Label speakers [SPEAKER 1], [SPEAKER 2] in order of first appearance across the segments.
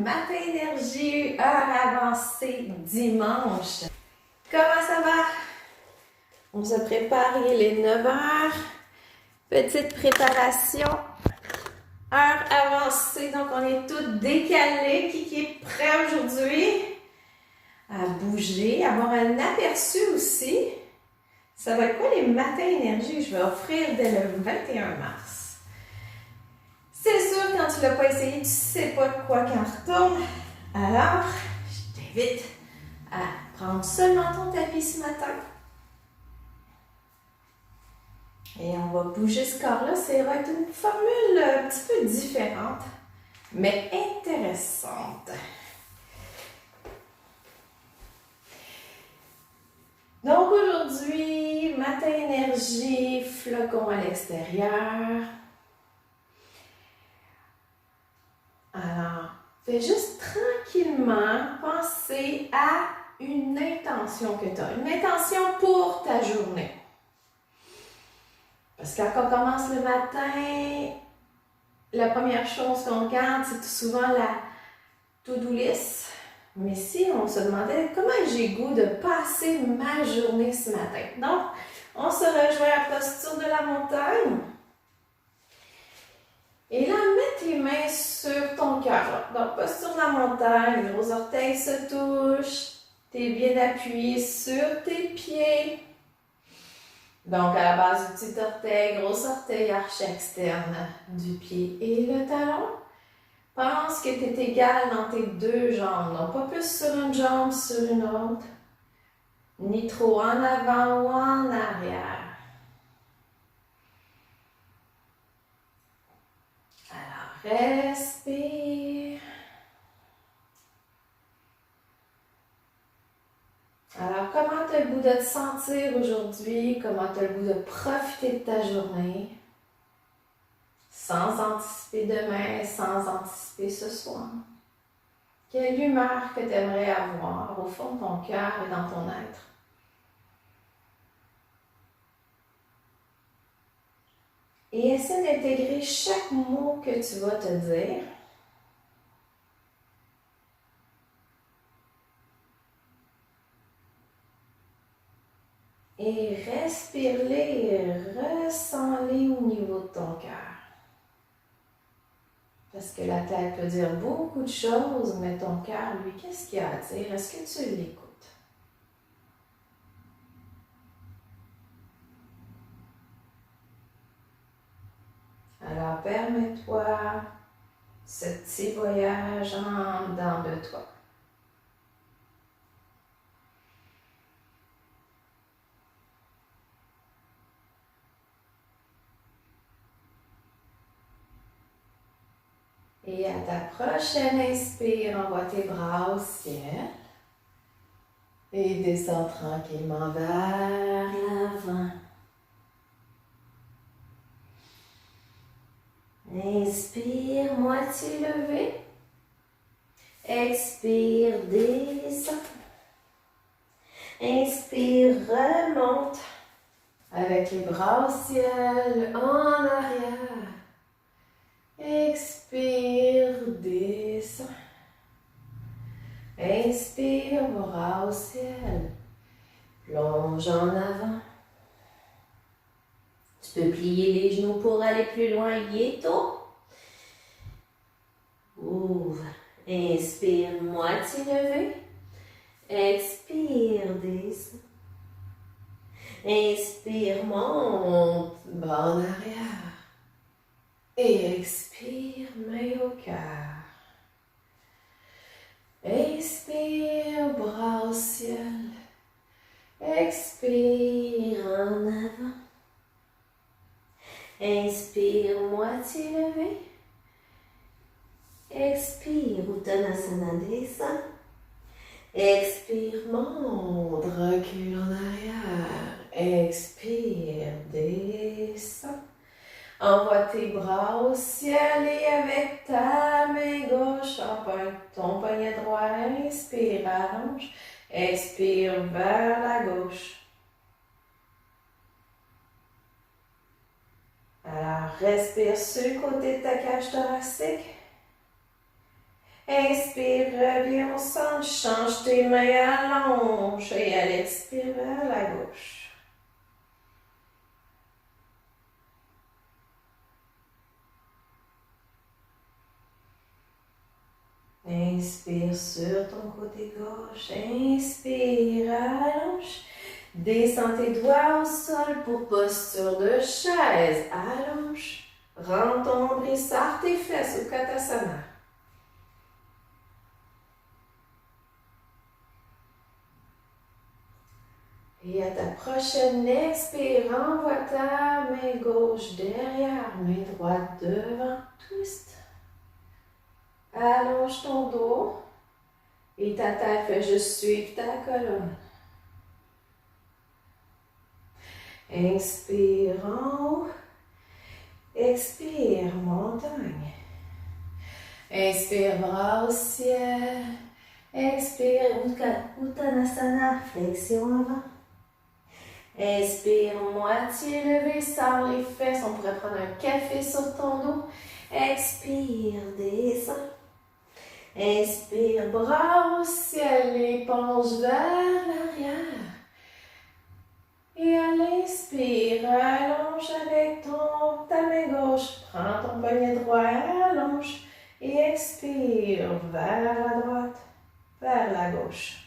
[SPEAKER 1] Matin Énergie, heure avancée dimanche. Comment ça va? On se prépare, il est 9 heures. Petite préparation. Heure avancée, donc on est tous décalés. Qui est prêt aujourd'hui à bouger, avoir un aperçu aussi? Ça va être quoi les Matins Énergie? Je vais offrir dès le 21 mars. C'est sûr, quand tu ne l'as pas essayé, tu ne sais pas de quoi qu'en retourne. Alors, je t'invite à prendre seulement ton tapis ce matin. Et on va bouger ce corps-là. Ça va être une formule un petit peu différente, mais intéressante. Donc aujourd'hui, Matin Énergie, flocon à l'extérieur. Alors, fais juste tranquillement penser à une intention que tu as, une intention pour ta journée. Parce que quand on commence le matin, la première chose qu'on regarde, c'est tout souvent la to-do list. Mais si on se demandait comment j'ai goût de passer ma journée ce matin. Donc, on se rejoint à la posture de la montagne. Et là, mets tes mains sur ton cœur. Donc, posture de la montagne, les gros orteils se touchent. Tu es bien appuyé sur tes pieds. Donc, à la base du petit orteil, gros orteil, arche externe du pied et le talon. Pense que tu es égal dans tes deux jambes. Donc, pas plus sur une jambe, sur une autre. Ni trop en avant ou en arrière. Alors, respire. Alors, comment tu as le goût de te sentir aujourd'hui? Comment tu as le goût de profiter de ta journée? Sans anticiper demain, sans anticiper ce soir. Quelle humeur que tu aimerais avoir au fond de ton cœur et dans ton être? Et essaie d'intégrer chaque mot que tu vas te dire. Et respire-les, ressens-les au niveau de ton cœur. Parce que la tête peut dire beaucoup de choses, mais ton cœur, lui, qu'est-ce qu'il a à dire? Est-ce que tu l'écoutes? Alors, permets-toi ce petit voyage en dedans de toi. Et à ta prochaine inspire, envoie tes bras au ciel. Et descends tranquillement vers l'avant. Inspire, moitié levé. Expire, descends. Inspire, remonte. Avec les bras au ciel, en arrière. Expire, descends. Inspire, bras au ciel. Plonge en avant. Tu peux plier les genoux pour aller plus loin. Yeto. Ouvre. Inspire, moitié levé. Expire, descends. Inspire, monte. Bas en arrière. Et expire, main au cœur. Expire, bras au ciel. Expire en avant. Inspire, moitié levé. Expire, Uttanasana, descend. Expire, monte, recule en arrière. Expire, descend. Envoie tes bras au ciel et avec ta main gauche, emprunte ton poignet droit, inspire, allonge, expire vers la gauche. Alors, respire sur le côté de ta cage thoracique. Inspire, reviens au centre, change tes mains, allonge. Et à l'expire vers la gauche. Inspire sur ton côté gauche. Inspire, allonge. Descends tes doigts au sol pour posture de chaise. Allonge. Rends ton nombril, sors tes fesses au Katasana. Et à ta prochaine expire, envoie ta main gauche derrière, main droite devant, twist. Allonge ton dos et ta tête fait juste suivre ta colonne. Inspire en haut, expire montagne. Inspire bras au ciel, expire Uttanasana, flexion avant. Inspire, moitié levé, sors les fesses, on pourrait prendre un café sur ton dos. Expire, descends. Inspire, bras au ciel, l'éponge vers l'arrière. Et à l'inspire, allonge avec ta main gauche. Prends ton poignet droit, allonge. Et expire vers la droite, vers la gauche.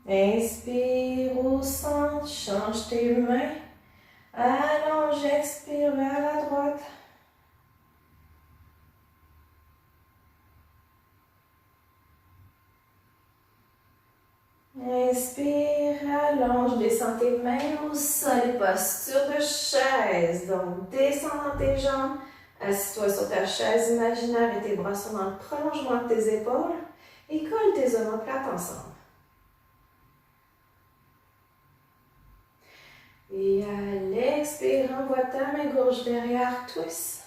[SPEAKER 1] Inspire au centre, change tes mains. Allonge, expire vers la droite. Inspire, allonge, descends tes mains au sol, posture de chaise. Donc, descends dans tes jambes, assis-toi sur ta chaise imaginaire et tes bras sont dans le prolongement de tes épaules et colle tes omoplates ensemble. Et à l'expire, envoie ta main gauche derrière, twist.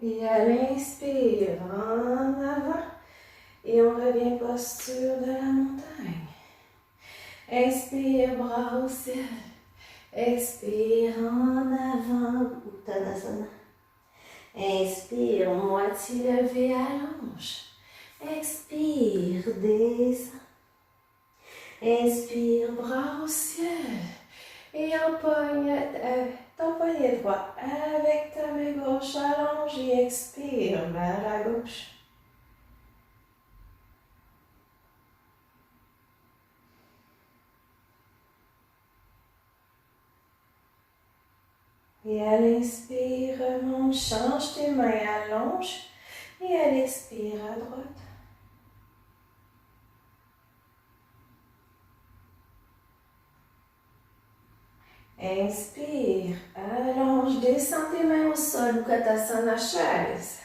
[SPEAKER 1] Et à l'inspire, en avant. Et on revient posture de la montagne. Inspire, bras au ciel. Expire en avant, Uttanasana. Inspire, moitié levé, allonge. Expire, descends. Inspire, bras au ciel. Et empoigne ton poignet droit avec ta main gauche, allonge et expire vers la gauche. Et à l'inspire, remonte, change tes mains, allonge. Et à l'expire, à droite. Inspire, allonge, descends tes mains au sol, Uttanasana, chaise.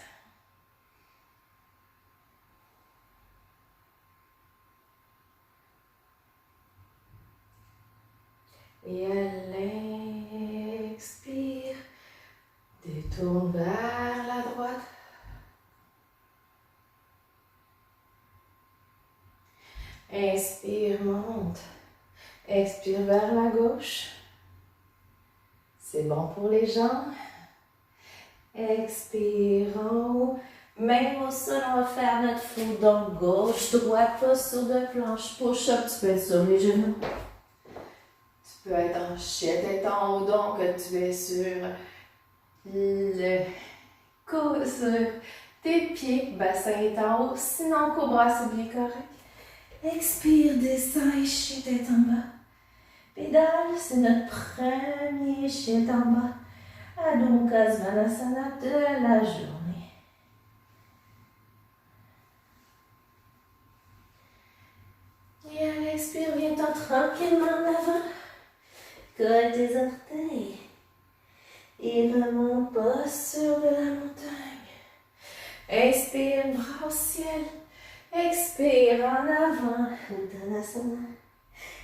[SPEAKER 1] Et à l'expire, détourne vers la droite. Inspire, monte. Expire vers la gauche. C'est bon pour les jambes. Expire en haut. Main au sol, on va faire notre flou. Donc gauche, droite, posture de planche. Push-up, tu peux être sur les genoux. Tu peux être en chiette, être en haut. Donc tu es sur sur tes pieds. Bassin est en haut. Sinon, cobra, c'est bien correct. Expire, descends et chien tête en bas. Pédale, c'est notre premier chien en bas. Adho Mukha Svanasana de la journée. Et à l'expire, viens-t'en tranquillement en avant. Colle tes orteils. Et remonte posture de la montagne. Inspire, bras au ciel. Expire en avant, Uttanasana.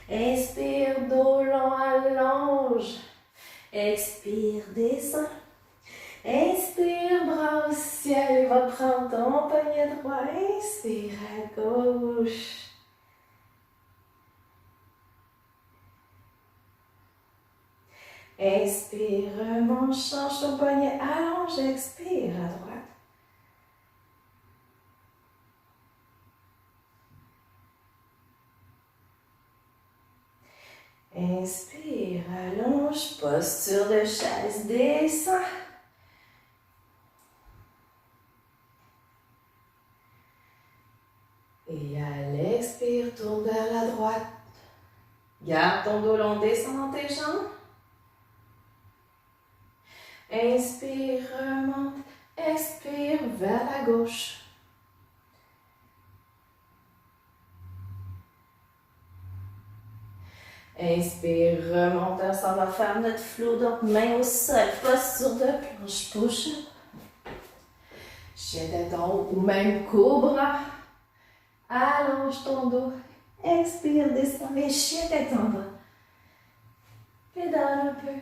[SPEAKER 1] Inspire, dos long, allonge. Expire, descend. Inspire, bras au ciel. Et va prendre ton poignet droit. Inspire à gauche. Inspire, remonte, change ton poignet, allonge, expire à droite. Inspire, allonge, posture de chaise, descend. Et à l'expire, tourne vers la droite. Garde ton dos long, descend dans tes jambes. Inspire, remonte, expire vers la gauche. Inspire, remonte, on va faire notre flow, donc main au sol, posture de planche, push up. Chien tête en haut ou même cobra. Allonge ton dos, expire, descends et chien tête en bas. Pédale un peu.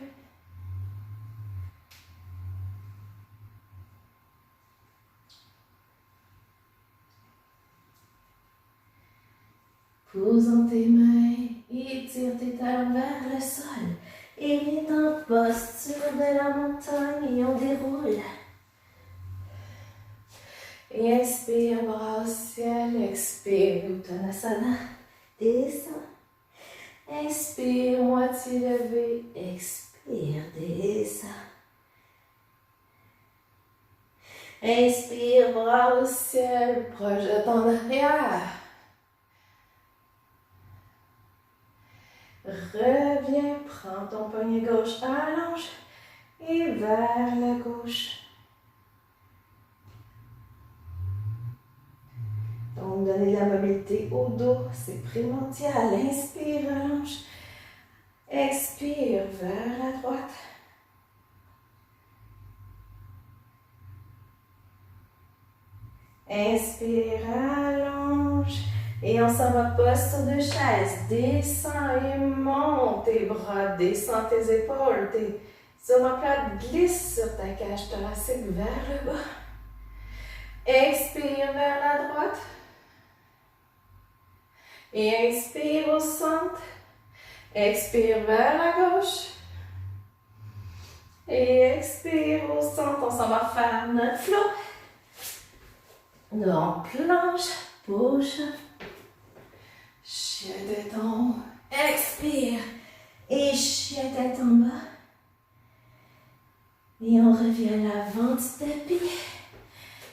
[SPEAKER 1] Pose en tes mains, étire tes talons vers le sol. Et viens en posture de la montagne et on déroule. Et inspire, bras au ciel, expire, Uttanasana, descends. Inspire, moitié levée, expire, descends. Inspire, bras au ciel, projette en arrière. Reviens, prends ton poignet gauche, allonge et vers la gauche. Donc, donner de la mobilité au dos, c'est primordial. Inspire, allonge. Expire vers la droite. Inspire, allonge. Et on s'en va posture de chaise. Descends et monte tes bras. Descends tes épaules. Tes omoplates glissent sur ta cage thoracique vers le bas. Expire vers la droite. Et inspire au centre. Expire vers la gauche. Et expire au centre. On s'en va faire notre flow. Donc, planche, push. Chien tête en haut. Expire. Et chien tête en bas. Et on revient à l'avant du tapis.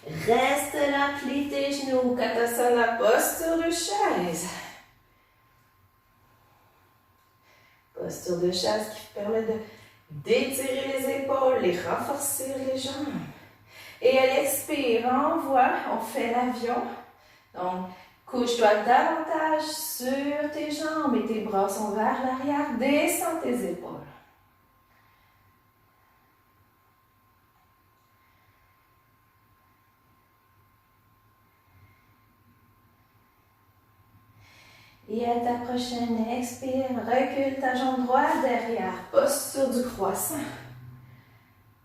[SPEAKER 1] Reste là, plie tes genoux. Katasana, posture de chaise. Posture de chaise qui permet d'étirer les épaules et renforcer les jambes. Et à l'expire, on fait l'avion. Donc, couche-toi davantage sur tes jambes et tes bras sont vers l'arrière. Descends tes épaules. Et à ta prochaine expire, recule ta jambe droite derrière, posture du croissant.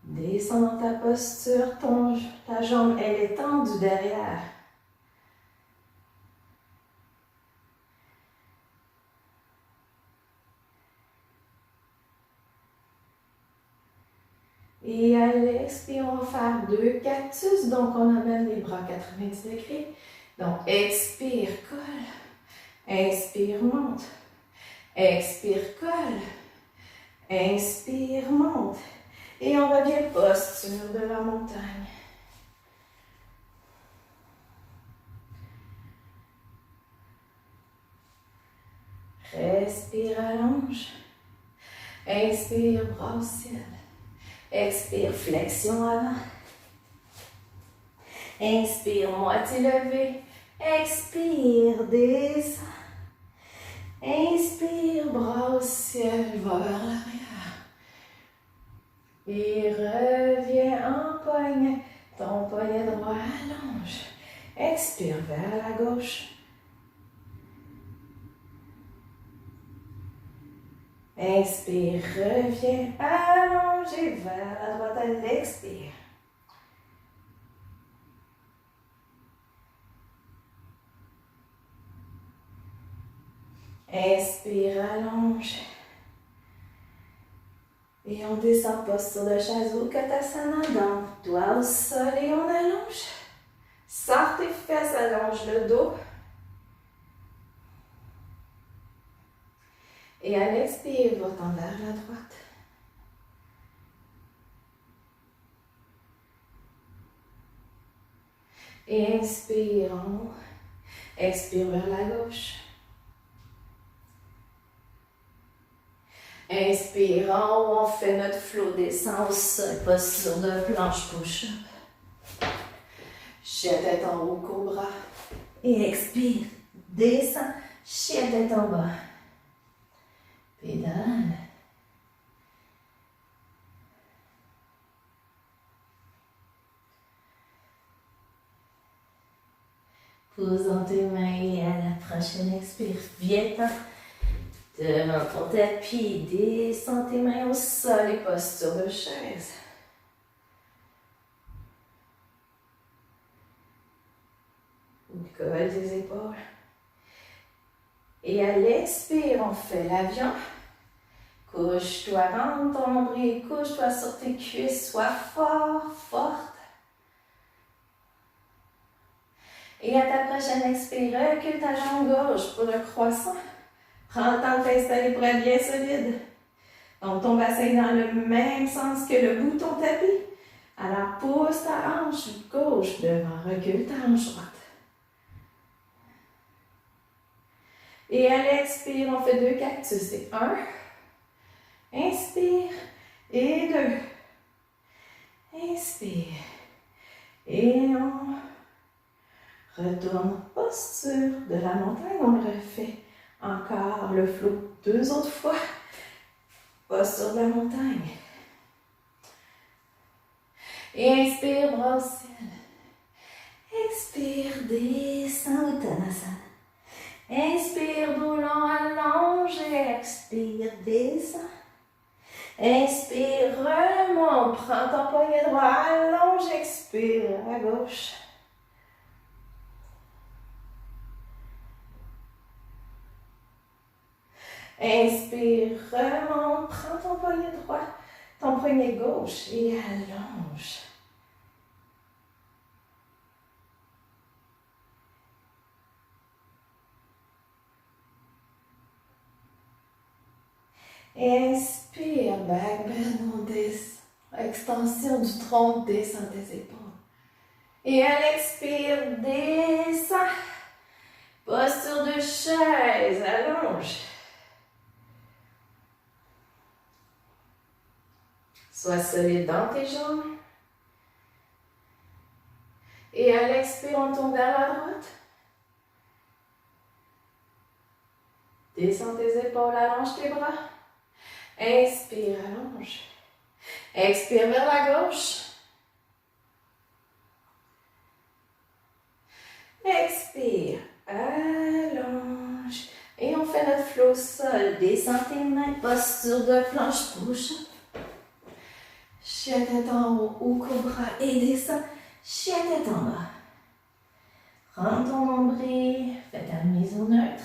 [SPEAKER 1] Descends dans ta posture, ta jambe elle est tendue derrière. Et à l'expire, on va faire 2 cactus, donc on amène les bras 90 degrés. Donc expire, colle. Inspire, monte. Expire, colle. Inspire, monte. Et on revient posture de la montagne. Respire, allonge. Inspire, bras au ciel. Expire, flexion avant. Inspire, moitié levée. Expire, descend. Inspire, bras au ciel, vers l'arrière. Et reviens en poignet. Ton poignet droit allonge. Expire vers la gauche. Inspire, reviens, allongé vers la droite à l'expire. Inspire, allonge. Et on descend posture de chaise ou Uttanasana, donc doigt au sol et on allonge. Sors tes fesses, allonge le dos. Et à l'expire, va-t'en vers la droite. Et inspire en haut. Expire vers la gauche. Inspire en haut, on fait notre flow, descend au sol, posture de planche push-up. Chien tête en haut, cobra. Et expire, descend, chien tête en bas. Pédale. Pose dans tes mains et à la prochaine expire, viens-t'en devant ton tapis, descends tes mains au sol et posture de chaise. Colle tes épaules. Et à l'expire, on fait l'avion. Couche-toi, rentre ton nombril, couche-toi sur tes cuisses, sois fort, forte. Et à ta prochaine expire, recule ta jambe gauche pour le croissant. Prends le temps de t'installer pour être bien solide. Donc ton bassin est dans le même sens que le bout de ton tapis. Alors pousse ta hanche gauche devant, recule ta hanche droite. Et à l'expire, on fait 2 cactus. C'est 1, inspire, et 2, inspire, et on retourne posture de la montagne, on le refait encore le flow 2 autres fois, posture de la montagne, et inspire, bras au ciel, expire, descend, Uttanasana. Inspire, dos long, allonge, expire, descend. Inspire, remonte, prends ton poignet droit, allonge, expire à gauche. Inspire, remonte, prends ton poignet droit, ton poignet gauche et allonge. Et inspire, back bend, on descend. Extension du tronc, descend tes épaules. Et à l'expire, descend. Posture de chaise, allonge. Sois solide dans tes jambes. Et à l'expire, on tombe vers la droite. Descends tes épaules, allonge tes bras. Inspire, allonge. Expire vers la gauche. Expire, allonge. Et on fait notre flow sol. Descends tes mains, posture de planche push-up. Chien tête en haut ou cobra et descends. Chien tête en bas. Prends ton nombril, fais ta mise au neutre.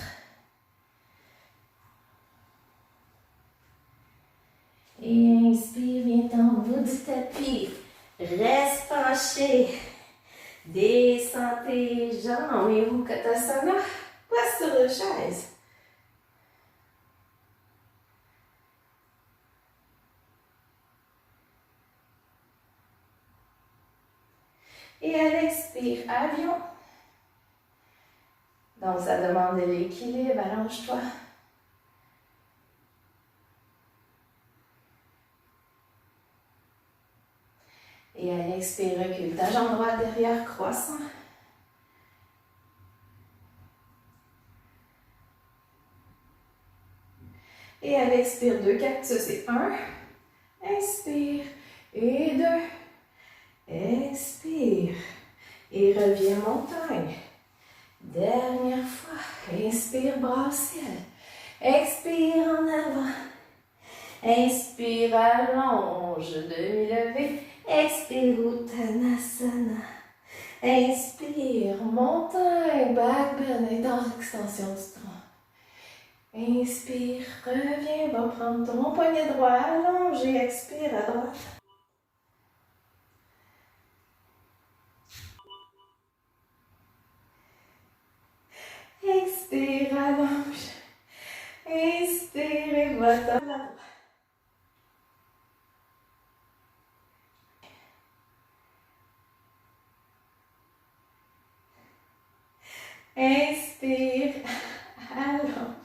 [SPEAKER 1] Et inspire, viens en bout du tapis. Reste penché. Descends tes jambes et Uttanasana. Posture de chaise. Et à l'expire, avion. Donc ça demande de l'équilibre, allonge-toi. Et à l'expire, recule ta jambe droite derrière, croissant. Et à l'expire, 2 cactus et 1. Inspire et 2. Expire. Et reviens montagne. Dernière fois. Inspire, bras au ciel. Expire en avant. Inspire, allonge, demi-levée. Expire, Uttanasana. Inspire, montagne, back bend et dans l'extension du tronc. Inspire, reviens, va prendre ton poignet droit allongé, expire à droite. Expire, allonge. Inspire et va-t'en à droite. Inspire, allonge.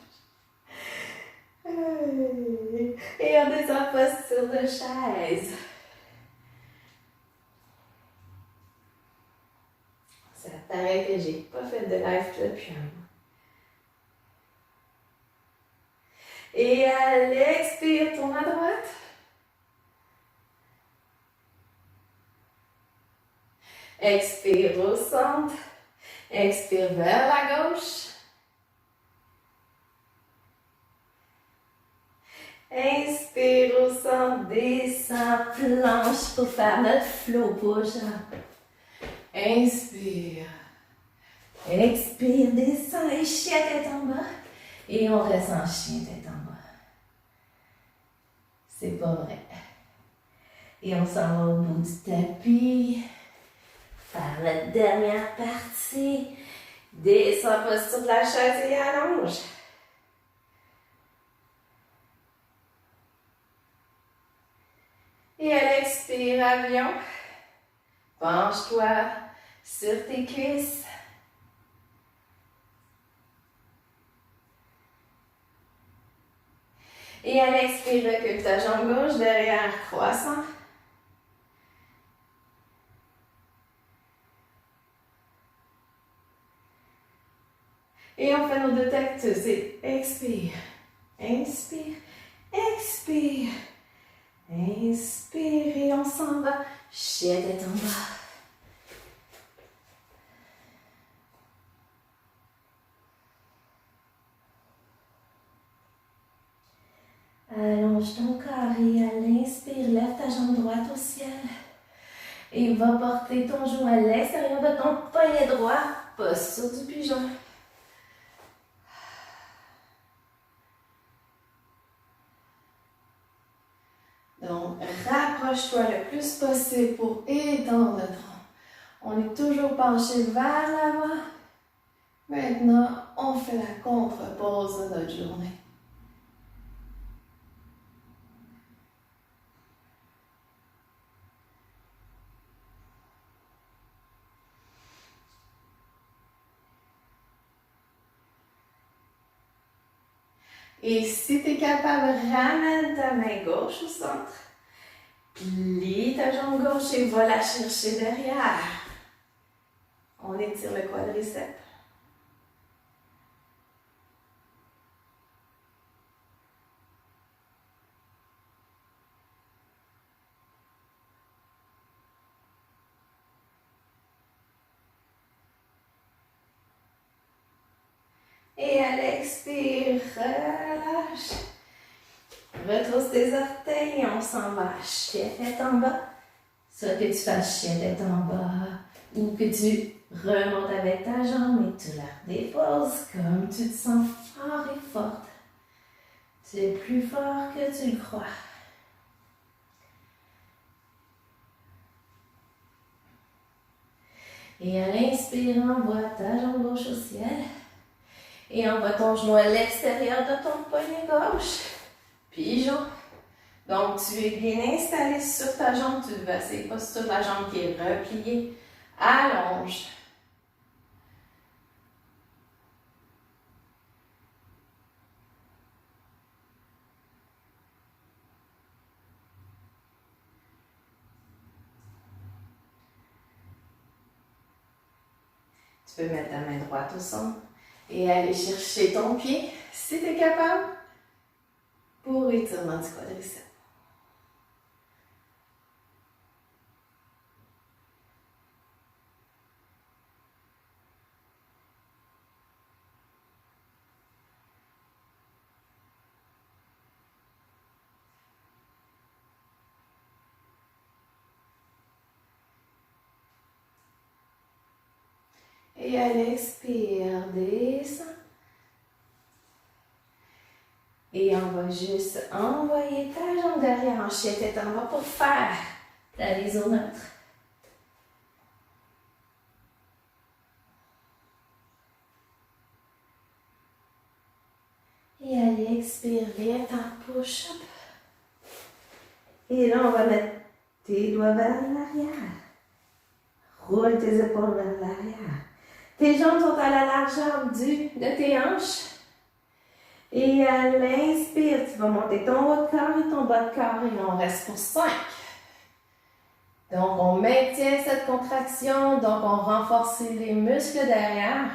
[SPEAKER 1] Et on descend en posture de chaise. Ça paraît que j'ai pas fait de live depuis un mois. Et à l'expire, tourne à droite. Expire au centre. Expire vers la gauche. Inspire au centre, descend, planche pour faire notre flow bouge. Inspire. Expire, descend et chien tête en bas. Et on reste en chien tête en bas. C'est pas vrai. Et on s'en va au bout du tapis. Faire la dernière partie. Descends posture de la chaise et allonge. Et à l'expire, avion. Penche-toi sur tes cuisses. Et à l'expire, recule ta jambe gauche derrière, croissant. Et on fait nos deux têtes, c'est expire, inspire, expire, inspire et on s'en va. Chien tête en bas. Allonge ton corps et à l'inspire, lève ta jambe droite au ciel. Et va porter ton genou à l'extérieur de ton poignet droit, posture du pigeon. Donc, rapproche-toi le plus possible pour étendre le tronc. On est toujours penché vers l'avant. Maintenant, on fait la contre-pause de notre journée. Et si tu es capable, ramène ta main gauche au centre. Plie ta jambe gauche et va la chercher derrière. On étire le quadriceps. Et à l'expire, relâche. Retrousse tes orteils et on s'en va. Chien tête en bas. Soit que tu fasses chien tête en bas ou que tu remontes avec ta jambe et tu la déposes comme tu te sens fort et forte. Tu es plus fort que tu le crois. Et à l'inspire, envoie ta jambe gauche au ciel. Et envoie ton genou à l'extérieur de ton poignet gauche. Pigeon. Donc, tu es bien installé sur ta jambe. Tu vas, c'est pas sur la jambe qui est repliée. Allonge. Tu peux mettre ta main droite au centre et aller chercher ton pied, si tu es capable, pour étirement du quadriceps. Et à l'expire, descends. Et on va juste envoyer ta jambe derrière en chien tête en bas pour faire la isoneutre. Et allez, expire, viens en push-up. Et là, on va mettre tes doigts vers l'arrière. Roule tes épaules vers l'arrière. Tes jambes sont à la largeur de tes hanches. Et à l'inspire, tu vas monter ton haut de corps et ton bas de corps. Et on reste pour 5. Donc, on maintient cette contraction. Donc, on renforce les muscles derrière.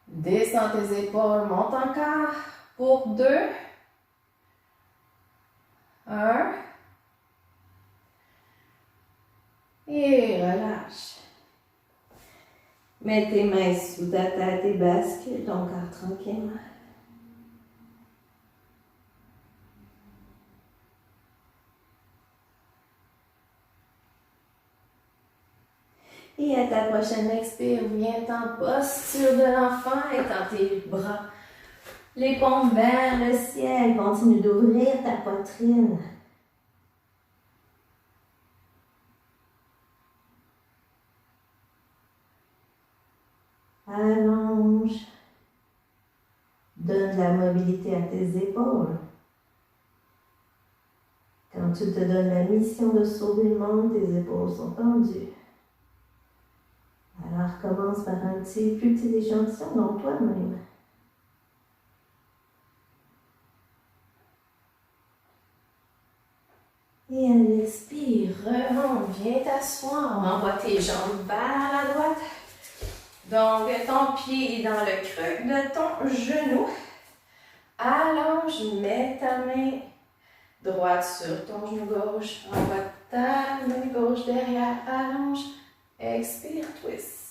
[SPEAKER 1] Descends tes épaules, monte encore. Pour 2. 1. Et relâche. Mets tes mains sous ta tête et bascule ton corps tranquillement. Et à ta prochaine expire, viens en posture de l'enfant, étends tes bras. Les paumes vers le ciel, continue d'ouvrir ta poitrine. Allonge. Donne de la mobilité à tes épaules. Quand tu te donnes la mission de sauver le monde, tes épaules sont tendues. Alors commence par un plus petit échantillon dans toi-même. Et à l'expire, remonte, viens t'asseoir, envoie tes jambes vers la droite. Donc, ton pied est dans le creux de ton genou. Allonge, mets ta main droite sur ton genou gauche. Envoie ta main gauche derrière, allonge. Expire, twist.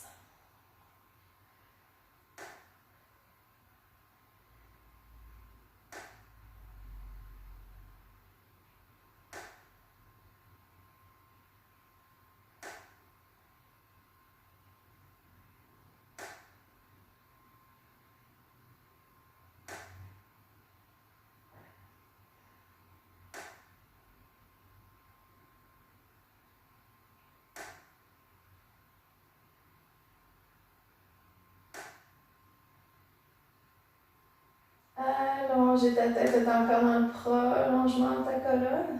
[SPEAKER 1] Allonger ta tête, est encore dans le prolongement de ta colonne.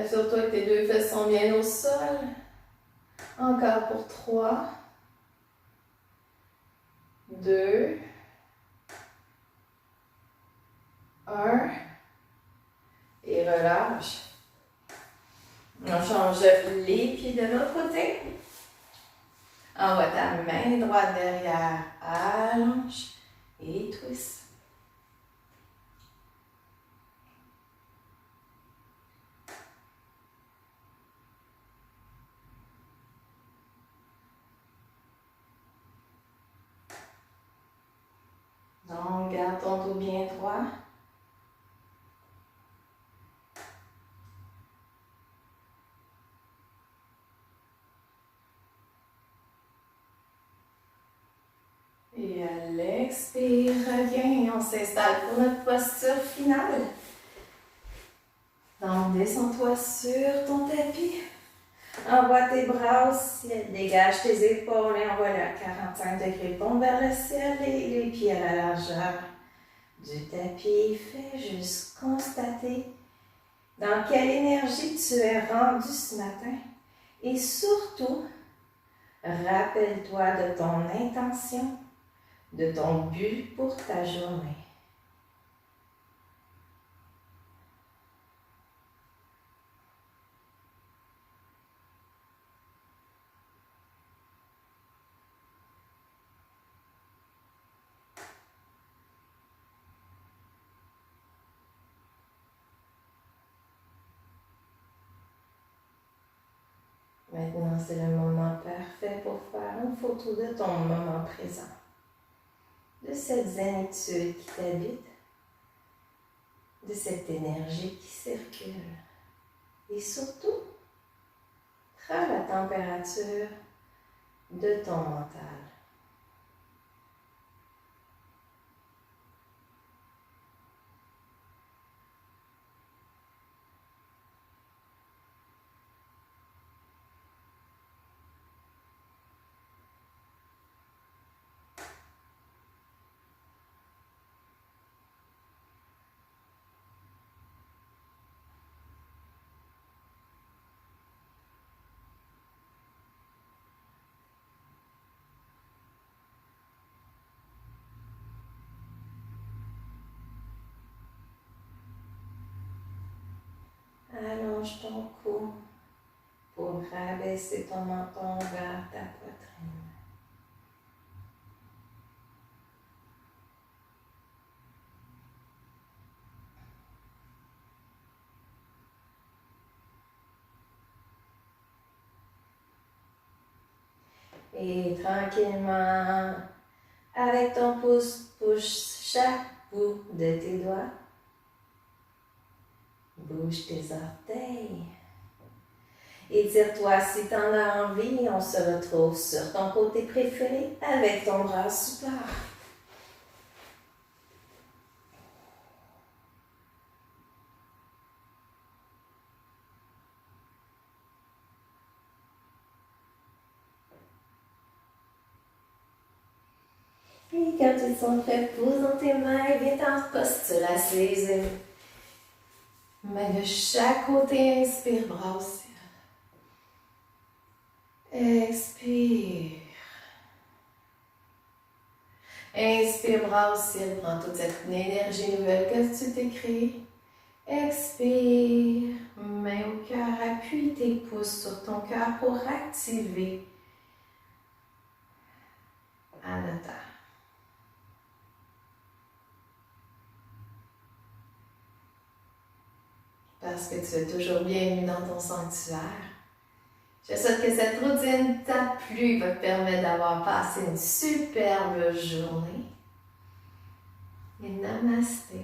[SPEAKER 1] Surtout que tes deux fesses sont bien au sol. Encore pour 3, 2, 1. Et relâche. On change les pieds de l'autre côté. Envoie ta main droite derrière, allonge et twist. Donc, garde ton dos bien droit. Et à l'expire, reviens et on s'installe pour notre posture finale. Donc, descends-toi sur ton tapis. Envoie tes bras au ciel, dégage tes épaules et envoie-les à 45 degrés. Pompe vers le ciel et les pieds à la largeur du tapis. Fais juste constater dans quelle énergie tu es rendu ce matin. Et surtout, rappelle-toi de ton intention, de ton but pour ta journée. Maintenant, c'est le moment parfait pour faire une photo de ton moment présent, de cette zénitude qui t'habite, de cette énergie qui circule. Et surtout, Prends la température de ton mental. Allonge ton cou pour rabaisser ton menton vers ta poitrine. Et tranquillement, avec ton pouce, touche chaque bout de tes doigts. Bouge tes orteils. Étire-toi si tu en as envie. On se retrouve sur ton côté préféré avec ton bras support. Et quand ils sont prêts, pose dans tes mains et viens en posture assise. Main de chaque côté, inspire, bras au ciel. Expire. Inspire, bras au ciel, prends toute cette énergie nouvelle que tu t'es créée. Expire, main au cœur, appuie tes pouces sur ton cœur pour activer Anahata. Parce que tu es toujours bienvenue dans ton sanctuaire. Je souhaite que cette routine t'a plu, va te permettre d'avoir passé une superbe journée. Et namasté.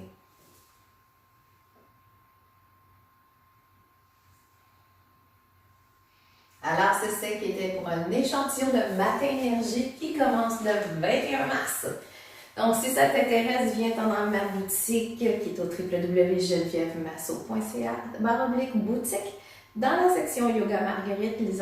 [SPEAKER 1] Alors, c'est ça qui était pour un échantillon de Matin Énergie qui commence le 21 mars. Donc, si ça t'intéresse, viens dans ma boutique qui est au www.genevièvemasso.ca/boutique. Dans la section Yoga Marguerite, les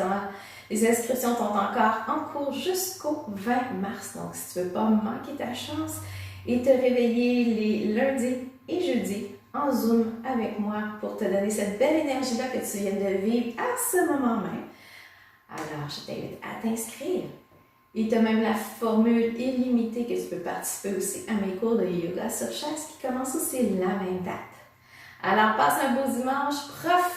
[SPEAKER 1] inscriptions sont encore en cours jusqu'au 20 mars. Donc, si tu ne veux pas manquer ta chance et te réveiller les lundis et jeudis en Zoom avec moi pour te donner cette belle énergie-là que tu viens de vivre à ce moment même, alors je t'invite à t'inscrire. Il y a même la formule illimitée que tu peux participer aussi à mes cours de yoga sur chaise qui commence aussi la même date. Alors, passe un beau dimanche, profite